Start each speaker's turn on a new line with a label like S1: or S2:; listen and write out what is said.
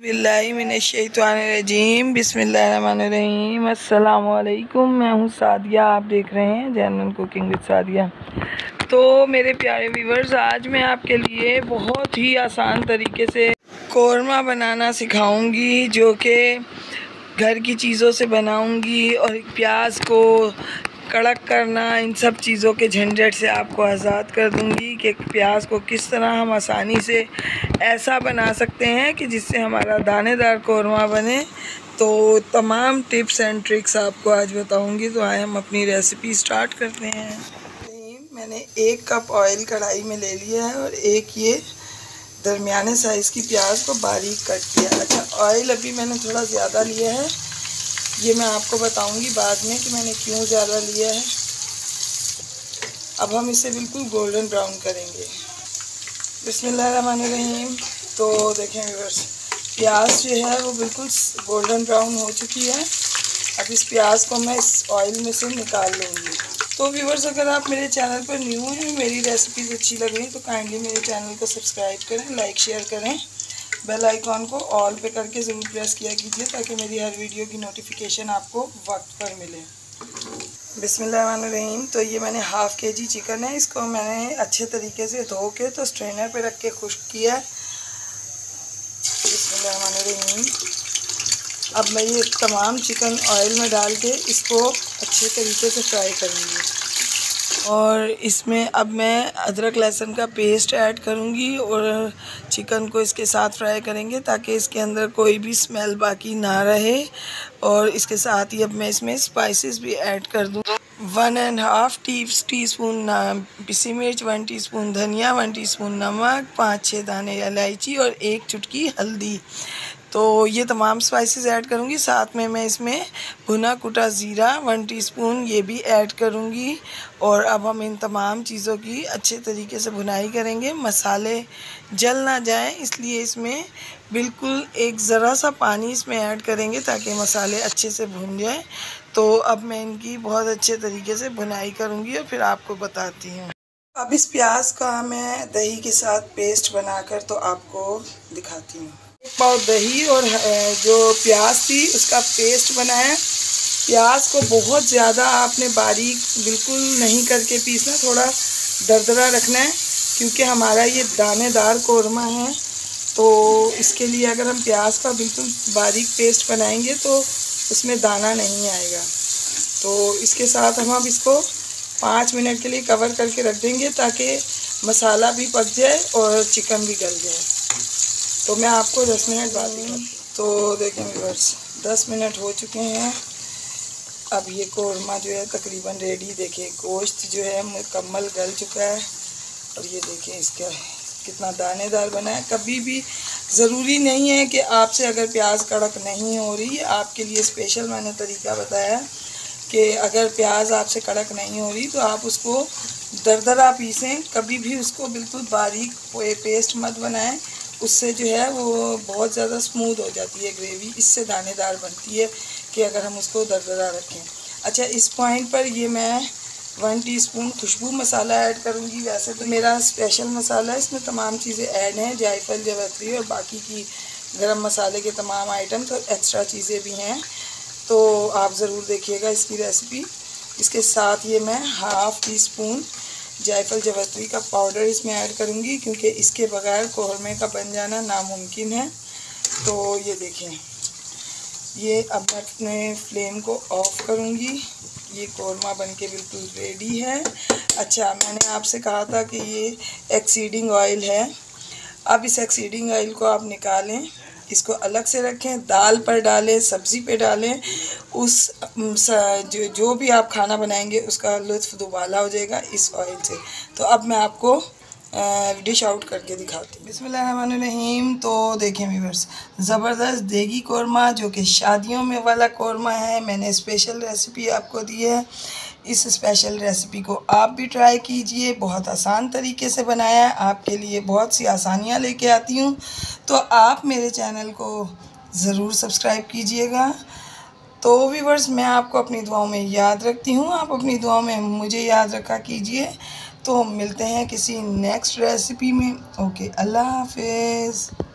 S1: बिस्मिल्लाहिमिनश्शैतानिर्रजीम बिस्मिल्लाहिर्रहमानिर्रहीम। अस्सलामुअलैकुम, मैं हूँ सादिया, आप देख रहे हैं जनरल कुकिंग विद सादिया। तो मेरे प्यारे व्यूवर्स, आज मैं आपके लिए बहुत ही आसान तरीके से कौरमा बनाना सिखाऊंगी, जो कि घर की चीज़ों से बनाऊंगी और प्याज को कड़क करना, इन सब चीज़ों के झंझट से आपको आज़ाद कर दूंगी कि प्याज को किस तरह हम आसानी से ऐसा बना सकते हैं कि जिससे हमारा दानेदार कौरमा बने। तो तमाम टिप्स एंड ट्रिक्स आपको आज बताऊंगी। तो आए हम अपनी रेसिपी स्टार्ट करते हैं। मैंने 1 कप ऑयल कढ़ाई में ले लिया है और एक ये दरमियाने साइज़ की प्याज को बारीक कट किया। अच्छा, ऑयल अभी मैंने थोड़ा ज़्यादा लिया है, ये मैं आपको बताऊंगी बाद में कि मैंने क्यों ज़्यादा लिया है। अब हम इसे बिल्कुल गोल्डन ब्राउन करेंगे। बिस्मिल्लाहिर्रहमानिर्रहीम। तो देखें व्यूअर्स, प्याज जो है वो बिल्कुल गोल्डन ब्राउन हो चुकी है। अब इस प्याज को मैं इस ऑयल में से निकाल लूँगी। तो व्यूअर्स, अगर आप मेरे चैनल पर न्यू हैं, मेरी रेसिपीज़ अच्छी लग रही तो काइंडली मेरे चैनल को सब्सक्राइब करें, लाइक शेयर करें, बेल आइकॉन को ऑल पे करके ज़रूर प्रेस किया कीजिए ताकि मेरी हर वीडियो की नोटिफिकेशन आपको वक्त पर मिले। बिस्मिल्लाहिर्रहमानिर्रहीम। तो ये मैंने हाफ़ केजी चिकन है, इसको मैंने अच्छे तरीके से धो के तो स्ट्रेनर पे रख के खुश्क किया है। बिस्मिल्लाहिर्रहमानिर्रहीम। अब मैं ये तमाम चिकन ऑयल में डाल के इसको अच्छे तरीके से फ्राई करूँगी और इसमें अब मैं अदरक लहसुन का पेस्ट ऐड करूँगी और चिकन को इसके साथ फ्राई करेंगे ताकि इसके अंदर कोई भी स्मेल बाकी ना रहे। और इसके साथ ही अब मैं इसमें स्पाइसेस भी ऐड कर दूँ। 1.5 टीस्पून पिसी मिर्च, 1 टीस्पून धनिया, 1 टीस्पून नमक, 5-6 दाने इलायची और 1 चुटकी हल्दी। तो ये तमाम स्पाइसेस ऐड करूँगी। साथ में मैं इसमें भुना कुटा ज़ीरा 1 टीस्पून ये भी ऐड करूँगी। और अब हम इन तमाम चीज़ों की अच्छे तरीके से भुनाई करेंगे। मसाले जल ना जाए इसलिए इसमें बिल्कुल एक ज़रा सा पानी इसमें ऐड करेंगे ताकि मसाले अच्छे से भुन जाए। तो अब मैं इनकी बहुत अच्छे तरीके से भुनाई करूँगी और फिर आपको बताती हूँ। अब इस प्याज का मैं दही के साथ पेस्ट बनाकर तो आपको दिखाती हूँ। 1 पाव दही और जो प्याज थी उसका पेस्ट बनाया। प्याज को बहुत ज़्यादा आपने बारीक बिल्कुल नहीं करके पीसना, थोड़ा दरदरा रखना है क्योंकि हमारा ये दानेदार कौरमा है। तो इसके लिए अगर हम प्याज का बिल्कुल बारीक पेस्ट बनाएंगे तो उसमें दाना नहीं आएगा। तो इसके साथ हम अब इसको 5 मिनट के लिए कवर करके रख देंगे ताकि मसाला भी पक जाए और चिकन भी गल जाए। तो मैं आपको 10 मिनट बाद दिखाती हूँ। तो देखें व्यूअर्स, 10 मिनट हो चुके हैं। अब ये कौरमा जो है तकरीबन रेडी। देखिए गोश्त जो है मुकम्मल गल चुका है और ये देखें इसका कितना दानेदार बना है। कभी भी ज़रूरी नहीं है कि आपसे अगर प्याज कड़क नहीं हो रही, आपके लिए स्पेशल मैंने तरीका बताया कि अगर प्याज आपसे कड़क नहीं हो रही तो आप उसको दरदरा पीसें, कभी भी उसको बिल्कुल बारीक पेस्ट मत बनाएं। उससे जो है वो बहुत ज़्यादा स्मूथ हो जाती है ग्रेवी, इससे दानेदार बनती है कि अगर हम उसको दरदरा रखें। अच्छा, इस पॉइंट पर ये मैं 1 टीस्पून खुशबू मसाला ऐड करूँगी। वैसे तो मेरा स्पेशल मसाला है, इसमें तमाम चीज़ें ऐड हैं, जायफल, जावित्री और बाकी की गरम मसाले के तमाम आइटम, तो एक्स्ट्रा चीज़ें भी हैं। तो आप ज़रूर देखिएगा इसकी रेसिपी। इसके साथ ये मैं 1/2 टीस्पून जायफल जावित्री का पाउडर इसमें ऐड करूँगी क्योंकि इसके बगैर कौरमे का बन जाना नामुमकिन है। तो ये देखें, ये अब मैं अपने फ्लेम को ऑफ करूँगी। ये कौरमा बनके बिल्कुल रेडी है। अच्छा, मैंने आपसे कहा था कि ये एक्सीडिंग ऑयल है। अब इस एक्सीडिंग ऑयल को आप निकालें, इसको अलग से रखें, दाल पर डालें, सब्ज़ी पे डालें। उस जो भी आप खाना बनाएंगे उसका लुत्फ़ दुबाला हो जाएगा इस ऑयल से। तो अब मैं आपको डिश आउट करके दिखाती हूँ। बिस्मिल्लाहिर्रहमानिर्रहीम। तो देखें व्यूअर्स, ज़बरदस्त देगी कौरमा जो कि शादियों में वाला कौरमा है, मैंने स्पेशल रेसिपी आपको दी है। इस स्पेशल रेसिपी को आप भी ट्राई कीजिए। बहुत आसान तरीके से बनाया है, आपके लिए बहुत सी आसानियाँ लेके आती हूँ। तो आप मेरे चैनल को ज़रूर सब्सक्राइब कीजिएगा। तो व्यूअर्स, मैं आपको अपनी दुआओं में याद रखती हूँ, आप अपनी दुआओं में मुझे याद रखा कीजिए। तो मिलते हैं किसी नेक्स्ट रेसिपी में। ओके, अल्लाह हाफिज़।